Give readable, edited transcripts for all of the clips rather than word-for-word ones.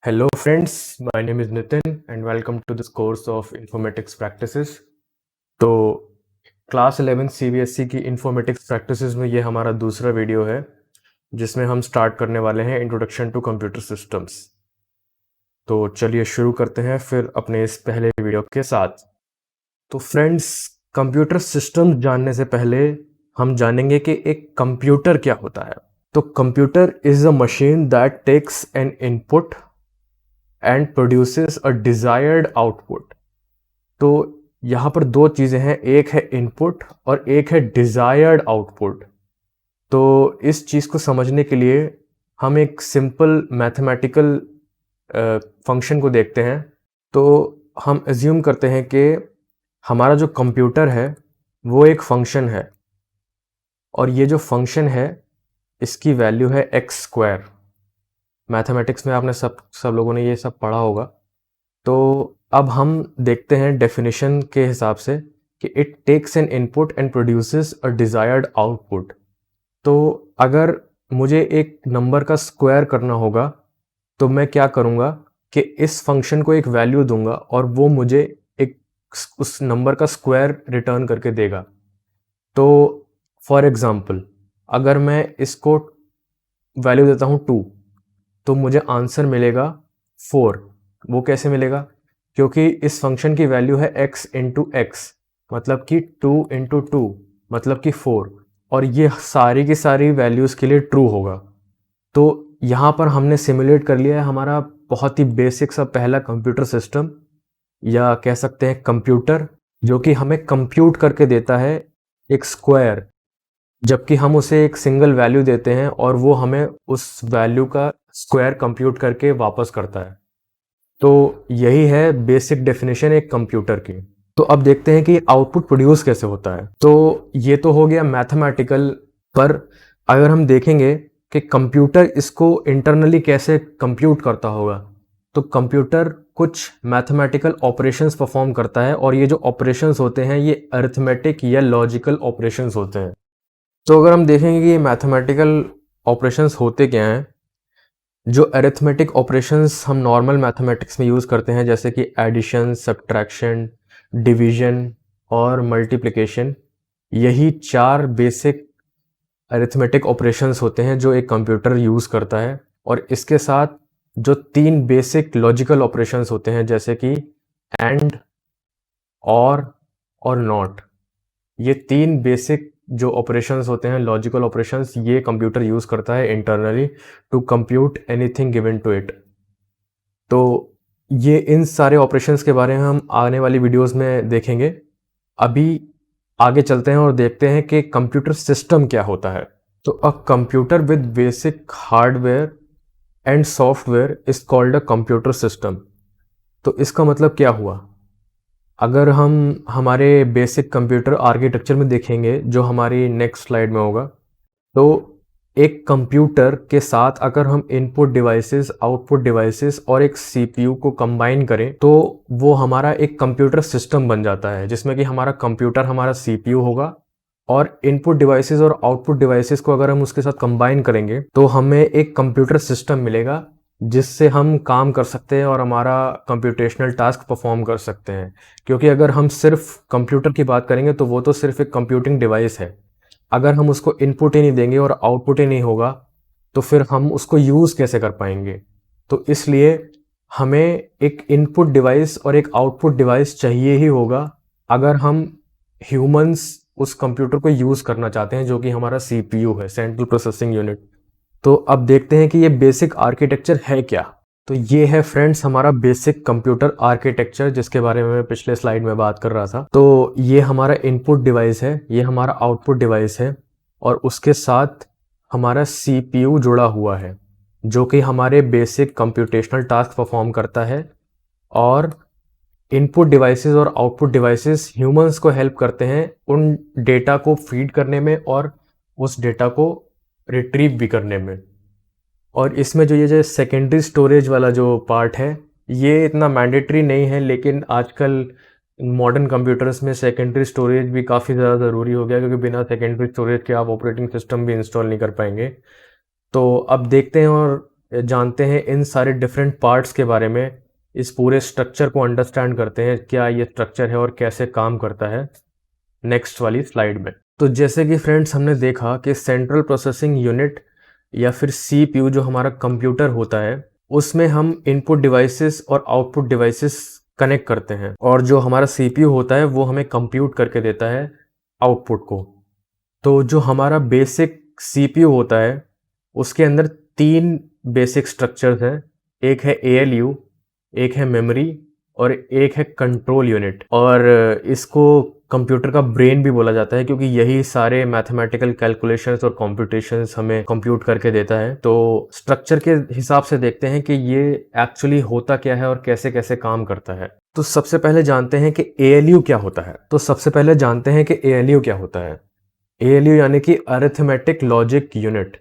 Hello friends, my name is Nitin and welcome to this course of Informatics Practices। तो class 11 CBSE की Informatics Practices में ये हमारा दूसरा वीडियो है जिसमें हम स्टार्ट करने वाले हैं इंट्रोडक्शन टू कंप्यूटर सिस्टम्स। तो चलिए शुरू करते हैं फिर अपने इस पहले वीडियो के साथ। तो फ्रेंड्स, कंप्यूटर सिस्टम जानने से पहले हम जानेंगे कि एक कंप्यूटर क्या होता है। तो computer is a machine that takes an input and produces a desired output. तो यहाँ पर दो चीज़ें हैं, एक है इनपुट और एक है डिजायर्ड आउटपुट। तो इस चीज़ को समझने के लिए हम एक सिंपल मैथमेटिकल फंक्शन को देखते हैं। तो हम एज्यूम करते हैं कि हमारा जो कंप्यूटर है वो एक फंक्शन है और ये जो फंक्शन है इसकी वैल्यू है एक्स स्क्वायर। मैथमेटिक्स में आपने सब लोगों ने ये सब पढ़ा होगा। तो अब हम देखते हैं डेफिनेशन के हिसाब से कि it takes an input and produces a desired output. तो अगर मुझे एक नंबर का स्क्वायर करना होगा तो मैं क्या करूँगा कि इस फंक्शन को एक वैल्यू दूंगा और वो मुझे एक उस नंबर का स्क्वायर रिटर्न करके देगा। तो फॉर एग्जांपल अगर मैं इसको वैल्यू देता हूँ 2 तो मुझे आंसर मिलेगा 4। वो कैसे मिलेगा? क्योंकि इस फंक्शन की वैल्यू है x इंटू एक्स, मतलब कि 2 इंटू 2 मतलब कि 4, और ये सारी की सारी वैल्यूज़ के लिए ट्रू होगा। तो यहाँ पर हमने सिमुलेट कर लिया है हमारा बहुत ही बेसिक सा पहला कंप्यूटर सिस्टम, या कह सकते हैं कंप्यूटर, जो कि हमें कंप्यूट करके देता है एक स्क्वायर, जबकि हम उसे एक सिंगल वैल्यू देते हैं और वो हमें उस वैल्यू का स्क्वायर कंप्यूट करके वापस करता है। तो यही है बेसिक डेफिनेशन एक कंप्यूटर की। तो अब देखते हैं कि आउटपुट प्रोड्यूस कैसे होता है। तो ये तो हो गया मैथमेटिकल, पर अगर हम देखेंगे कि कंप्यूटर इसको इंटरनली कैसे कंप्यूट करता होगा, तो कंप्यूटर कुछ मैथमेटिकल ऑपरेशंस परफॉर्म करता है और ये जो ऑपरेशंस होते हैं ये अरिथमेटिक या लॉजिकल ऑपरेशंस होते हैं। तो अगर हम देखेंगे कि ये मैथमेटिकल ऑपरेशंस होते क्या हैं, जो अरिथमेटिक ऑपरेशंस हम नॉर्मल मैथमेटिक्स में यूज़ करते हैं जैसे कि एडिशन, सब्ट्रैक्शन, डिवीजन और मल्टीप्लिकेशन, यही 4 बेसिक अरिथमेटिक ऑपरेशंस होते हैं जो एक कंप्यूटर यूज़ करता है। और इसके साथ जो 3 बेसिक लॉजिकल ऑपरेशंस होते हैं जैसे कि एंड, और नॉट, ये 3 बेसिक जो ऑपरेशंस होते हैं लॉजिकल ऑपरेशंस, ये कंप्यूटर यूज़ करता है internally to compute anything given to it. तो ये इन सारे ऑपरेशंस के बारे में हम आने वाली वीडियोस में देखेंगे। अभी आगे चलते हैं और देखते हैं कि कंप्यूटर सिस्टम क्या होता है। तो a computer with basic hardware and software is called a computer system. तो इसका मतलब क्या हुआ? अगर हम हमारे बेसिक कंप्यूटर आर्किटेक्चर में देखेंगे जो हमारी नेक्स्ट स्लाइड में होगा, तो एक कंप्यूटर के साथ अगर हम इनपुट डिवाइसेस, आउटपुट डिवाइसेस और एक सीपीयू को कंबाइन करें तो वो हमारा एक कंप्यूटर सिस्टम बन जाता है, जिसमें कि हमारा कंप्यूटर हमारा सीपीयू होगा और इनपुट डिवाइसेस और आउटपुट डिवाइसेस को अगर हम उसके साथ कंबाइन करेंगे तो हमें एक कंप्यूटर सिस्टम मिलेगा जिससे हम काम कर सकते हैं और हमारा कंप्यूटेशनल टास्क परफॉर्म कर सकते हैं। क्योंकि अगर हम सिर्फ कंप्यूटर की बात करेंगे तो वो तो सिर्फ एक कंप्यूटिंग डिवाइस है। अगर हम उसको इनपुट ही नहीं देंगे और आउटपुट ही नहीं होगा तो फिर हम उसको यूज़ कैसे कर पाएंगे? तो इसलिए हमें एक इनपुट डिवाइस और एक आउटपुट डिवाइस चाहिए ही होगा अगर हम ह्यूमंस उस कंप्यूटर को यूज़ करना चाहते हैं, जो कि हमारा सीपीयू है, सेंट्रल प्रोसेसिंग यूनिट। तो अब देखते हैं कि ये बेसिक आर्किटेक्चर है क्या। तो ये है फ्रेंड्स हमारा बेसिक कंप्यूटर आर्किटेक्चर, जिसके बारे में मैं पिछले स्लाइड में बात कर रहा था। तो ये हमारा इनपुट डिवाइस है, ये हमारा आउटपुट डिवाइस है और उसके साथ हमारा सीपीयू जुड़ा हुआ है जो कि हमारे बेसिक कंप्यूटेशनल टास्क परफॉर्म करता है। और इनपुट डिवाइसेस और आउटपुट डिवाइसेस ह्यूमंस को हेल्प करते हैं उन डेटा को फीड करने में और उस डेटा को रिट्रीव भी करने में। और इसमें जो ये जो सेकेंडरी स्टोरेज वाला जो पार्ट है ये इतना मैंडेटरी नहीं है, लेकिन आजकल मॉडर्न कंप्यूटर्स में सेकेंडरी स्टोरेज भी काफ़ी ज़्यादा ज़रूरी हो गया, क्योंकि बिना सेकेंडरी स्टोरेज के आप ऑपरेटिंग सिस्टम भी इंस्टॉल नहीं कर पाएंगे। तो अब देखते हैं और जानते हैं इन सारे डिफरेंट पार्ट्स के बारे में, इस पूरे स्ट्रक्चर को अंडरस्टैंड करते हैं, क्या ये स्ट्रक्चर है और कैसे काम करता है नेक्स्ट वाली स्लाइड में। तो जैसे कि फ्रेंड्स हमने देखा कि सेंट्रल प्रोसेसिंग यूनिट या फिर सीपीयू जो हमारा कंप्यूटर होता है, उसमें हम इनपुट डिवाइसेस और आउटपुट डिवाइसेस कनेक्ट करते हैं, और जो हमारा सीपीयू होता है वो हमें कंप्यूट करके देता है आउटपुट को। तो जो हमारा बेसिक सीपीयू होता है उसके अंदर 3 बेसिक स्ट्रक्चर्स हैं। एक है एएलयू, एक है मेमोरी और एक है कंट्रोल यूनिट। और इसको कंप्यूटर का ब्रेन भी बोला जाता है क्योंकि यही सारे मैथमेटिकल कैलकुलेशंस और कॉम्प्यूटेशंस हमें कंप्यूट करके देता है। तो स्ट्रक्चर के हिसाब से देखते हैं कि ये एक्चुअली होता क्या है और कैसे कैसे काम करता है। तो सबसे पहले जानते हैं कि एएलयू क्या होता है। एएलयू यानी कि अरिथमेटिक लॉजिक यूनिट।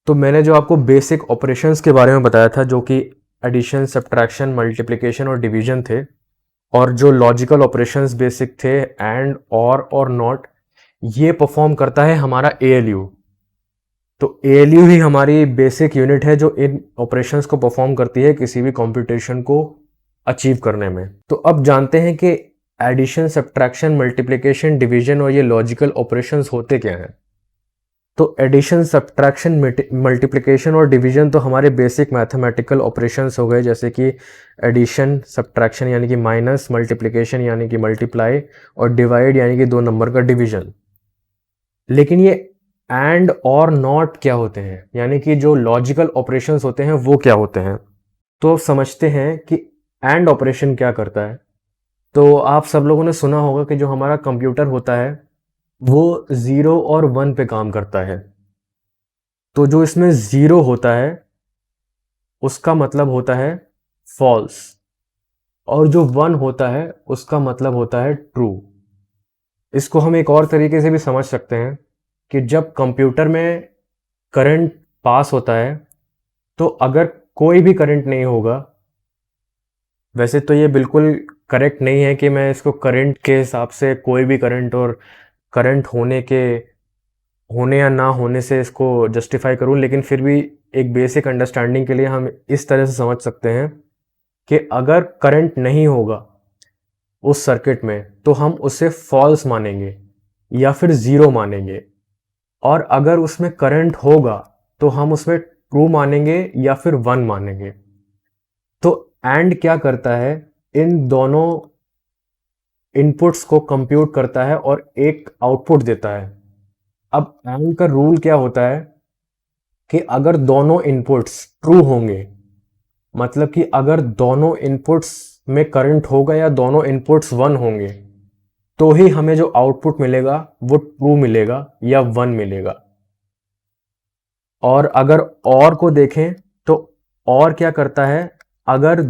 तो मैंने जो आपको बेसिक ऑपरेशंस के बारे में बताया था, जो कि एडिशन, सब्ट्रैक्शन, मल्टीप्लिकेशन और डिवीजन थे, और जो लॉजिकल ऑपरेशंस बेसिक थे एंड और नॉट, ये परफॉर्म करता है हमारा एएलयू। तो एएलयू ही हमारी बेसिक यूनिट है जो इन ऑपरेशंस को परफॉर्म करती है किसी भी कंप्यूटेशन को अचीव करने में। तो अब जानते हैं कि एडिशन, सब्ट्रैक्शन, मल्टीप्लिकेशन, डिवीजन और ये लॉजिकल ऑपरेशंस होते क्या हैं। तो एडिशन, सब्ट्रैक्शन, मल्टीप्लिकेशन और डिवीजन तो हमारे बेसिक मैथमेटिकल ऑपरेशंस हो गए, जैसे कि एडिशन, सब्ट्रैक्शन यानी कि माइनस, मल्टीप्लिकेशन यानी कि मल्टीप्लाई और डिवाइड यानी कि 2 नंबर का डिवीजन। लेकिन ये एंड और नॉट क्या होते हैं, यानी कि जो लॉजिकल ऑपरेशंस होते हैं वो क्या होते हैं। तो समझते हैं कि एंड ऑपरेशन क्या करता है। तो आप सब लोगों ने सुना होगा कि जो हमारा कंप्यूटर होता है वो 0 और 1 पे काम करता है। तो जो इसमें 0 होता है उसका मतलब होता है फॉल्स, और जो 1 होता है उसका मतलब होता है ट्रू। इसको हम एक और तरीके से भी समझ सकते हैं कि जब कंप्यूटर में करंट पास होता है तो अगर कोई भी करंट नहीं होगा, वैसे तो ये बिल्कुल करेक्ट नहीं है कि मैं इसको करंट के हिसाब से कोई भी करंट और करंट होने या ना होने से इसको जस्टिफाई करूं, लेकिन फिर भी एक बेसिक अंडरस्टैंडिंग के लिए हम इस तरह से समझ सकते हैं कि अगर करंट नहीं होगा उस सर्किट में तो हम उसे फॉल्स मानेंगे या फिर 0 मानेंगे, और अगर उसमें करंट होगा तो हम उसमें ट्रू मानेंगे या फिर 1 मानेंगे। तो एंड क्या करता है, इन दोनों इनपुट्स को कंप्यूट करता है और एक आउटपुट देता है। अब एंड का रूल क्या होता है कि अगर दोनों इनपुट्स ट्रू होंगे, मतलब कि अगर दोनों इनपुट्स में करंट होगा या दोनों इनपुट्स 1 होंगे, तो ही हमें जो आउटपुट मिलेगा वो ट्रू मिलेगा या 1 मिलेगा। और अगर और को देखें तो और क्या करता है, अगर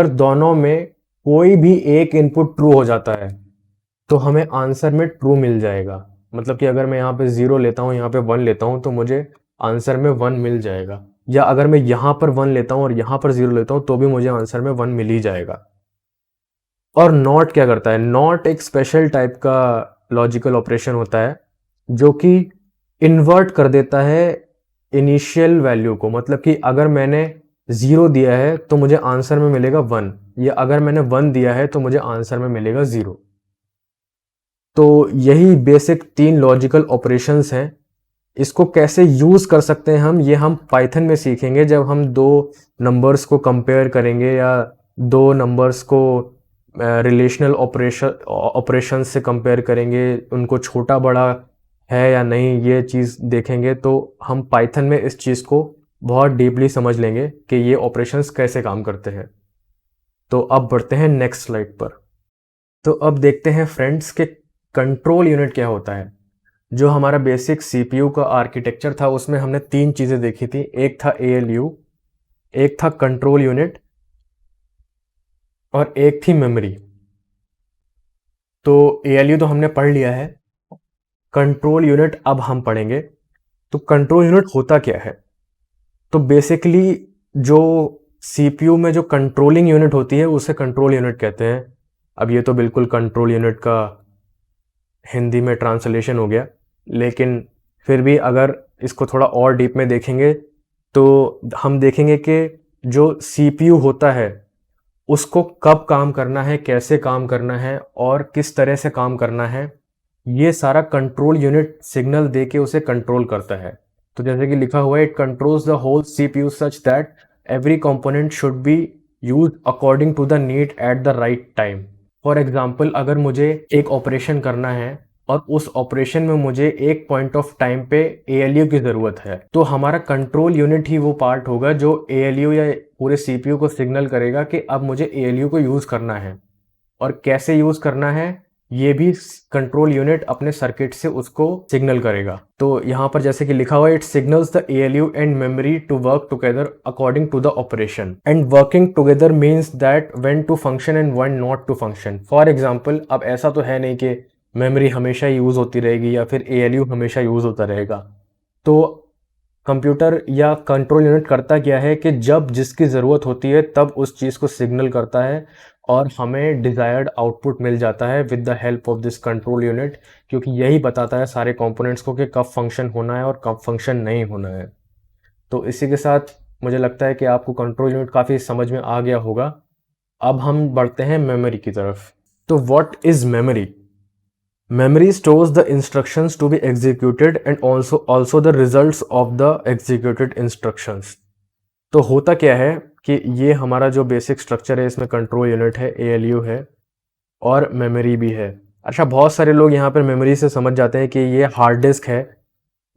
दोनों में कोई भी एक इनपुट ट्रू हो जाता है तो हमें आंसर में ट्रू मिल जाएगा। मतलब कि अगर मैं यहाँ पे 0 लेता हूँ, यहाँ पे 1 लेता हूँ, तो मुझे आंसर में 1 मिल जाएगा। या अगर मैं यहाँ पर 1 लेता हूँ और यहाँ पर 0 लेता हूँ तो भी मुझे आंसर में 1 मिल ही जाएगा। और नॉट क्या करता है, नॉट एक स्पेशल टाइप का लॉजिकल ऑपरेशन होता है जो कि इन्वर्ट कर देता है इनिशियल वैल्यू को। मतलब कि अगर मैंने 0 दिया है तो मुझे आंसर में मिलेगा 1, या अगर मैंने 1 दिया है तो मुझे आंसर में मिलेगा 0। तो यही बेसिक 3 लॉजिकल ऑपरेशंस हैं। इसको कैसे यूज कर सकते हैं हम पाइथन में सीखेंगे, जब हम 2 नंबर्स को कंपेयर करेंगे या 2 नंबर्स को रिलेशनल ऑपरेशन से कंपेयर करेंगे, उनको छोटा बड़ा है या नहीं ये चीज़ देखेंगे, तो हम पाइथन में इस चीज़ को बहुत डीपली समझ लेंगे कि ये ऑपरेशंस कैसे काम करते हैं। तो अब बढ़ते हैं नेक्स्ट स्लाइड पर। तो अब देखते हैं फ्रेंड्स कि कंट्रोल यूनिट क्या होता है। जो हमारा बेसिक सीपीयू का आर्किटेक्चर था उसमें हमने 3 चीज़ें देखी थी। एक था एएलयू, एक था कंट्रोल यूनिट और एक थी मेमोरी। तो एएलयू तो हमने पढ़ लिया है, कंट्रोल यूनिट अब हम पढ़ेंगे। तो कंट्रोल यूनिट होता क्या है, तो बेसिकली जो सीपीयू में जो कंट्रोलिंग यूनिट होती है उसे कंट्रोल यूनिट कहते हैं। अब ये तो बिल्कुल कंट्रोल यूनिट का हिंदी में ट्रांसलेशन हो गया, लेकिन फिर भी अगर इसको थोड़ा और डीप में देखेंगे तो हम देखेंगे कि जो CPU होता है उसको कब काम करना है, कैसे काम करना है और किस तरह से काम करना है, ये सारा कंट्रोल यूनिट सिग्नल दे के उसे कंट्रोल करता है। तो जैसे कि लिखा हुआ है, it controls the whole CPU such that every component should be use according to the need at the right time. For example, अगर मुझे एक ऑपरेशन करना है और उस ऑपरेशन में मुझे एक पॉइंट ऑफ टाइम पे ALU की ज़रूरत है, तो हमारा कंट्रोल यूनिट ही वो पार्ट होगा जो ALU या पूरे CPU को सिग्नल करेगा कि अब मुझे ALU को यूज़ करना है और कैसे यूज़ करना है ये भी कंट्रोल यूनिट अपने सर्किट से उसको सिग्नल करेगा। तो यहाँ पर जैसे कि लिखा हुआ है, it signals the ALU and memory to work together according to the operation and working together means that when to function and when not to function. For example, अब ऐसा तो है नहीं कि मेमोरी हमेशा यूज़ होती रहेगी या फिर ALU हमेशा यूज़ होता रहेगा। तो कंप्यूटर या कंट्रोल यूनिट करता क्या है कि जब जिसकी ज़रूरत होती है तब उस चीज़ को सिग्नल करता है और हमें डिज़ायर्ड आउटपुट मिल जाता है with the help of this control unit, क्योंकि यही बताता है सारे कंपोनेंट्स को कि कब फंक्शन होना है और कब फंक्शन नहीं होना है। तो इसी के साथ मुझे लगता है कि आपको कंट्रोल यूनिट काफ़ी समझ में आ गया होगा। अब हम बढ़ते हैं मेमोरी की तरफ। तो what is memory? Memory stores the instructions to be executed and also the results of the executed instructions। तो होता क्या है कि ये हमारा जो बेसिक स्ट्रक्चर है, इसमें कंट्रोल यूनिट है, ALU है और मेमोरी भी है। अच्छा, बहुत सारे लोग यहाँ पर मेमोरी से समझ जाते हैं कि ये हार्ड डिस्क है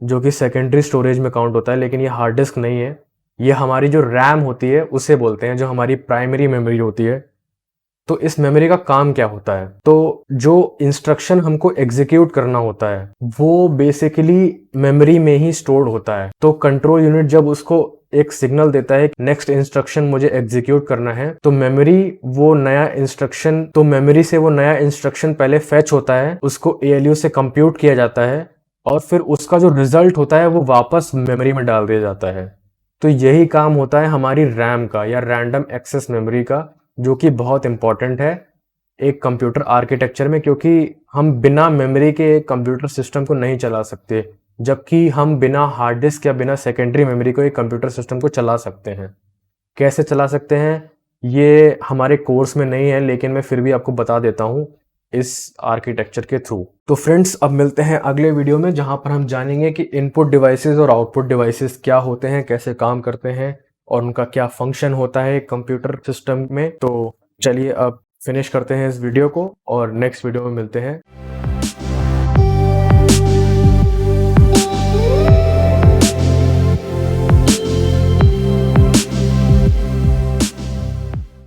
जो कि सेकेंडरी स्टोरेज में काउंट होता है, लेकिन ये हार्ड डिस्क नहीं है। ये हमारी जो रैम होती है उसे बोलते हैं, जो हमारी प्राइमरी मेमोरी होती है। तो इस मेमोरी का काम क्या होता है? तो जो इंस्ट्रक्शन हमको एग्जीक्यूट करना होता है वो बेसिकली मेमोरी में ही स्टोर्ड होता है। तो कंट्रोल यूनिट जब उसको एक सिग्नल देता है नेक्स्ट इंस्ट्रक्शन मुझे एग्जीक्यूट करना है, तो मेमोरी से वो नया इंस्ट्रक्शन पहले फेच होता है, उसको ALU से कंप्यूट किया जाता है और फिर उसका जो रिजल्ट होता है वो वापस मेमोरी में डाल दिया जाता है। तो यही काम होता है हमारी रैम का या रैंडम एक्सेस मेमोरी का, जो कि बहुत इंपॉर्टेंट है एक कंप्यूटर आर्किटेक्चर में, क्योंकि हम बिना मेमोरी के एक कंप्यूटर सिस्टम को नहीं चला सकते, जबकि हम बिना हार्ड डिस्क या बिना सेकेंडरी मेमोरी को एक कंप्यूटर सिस्टम को चला सकते हैं। कैसे चला सकते हैं ये हमारे कोर्स में नहीं है, लेकिन मैं फिर भी आपको बता देता हूँ इस आर्किटेक्चर के थ्रू। तो फ्रेंड्स, अब मिलते हैं अगले वीडियो में, जहां पर हम जानेंगे कि इनपुट डिवाइसेस और आउटपुट डिवाइसेस क्या होते हैं, कैसे काम करते हैं और उनका क्या फंक्शन होता है कंप्यूटर सिस्टम में। तो चलिए अब फिनिश करते हैं इस वीडियो को और नेक्स्ट वीडियो में मिलते हैं।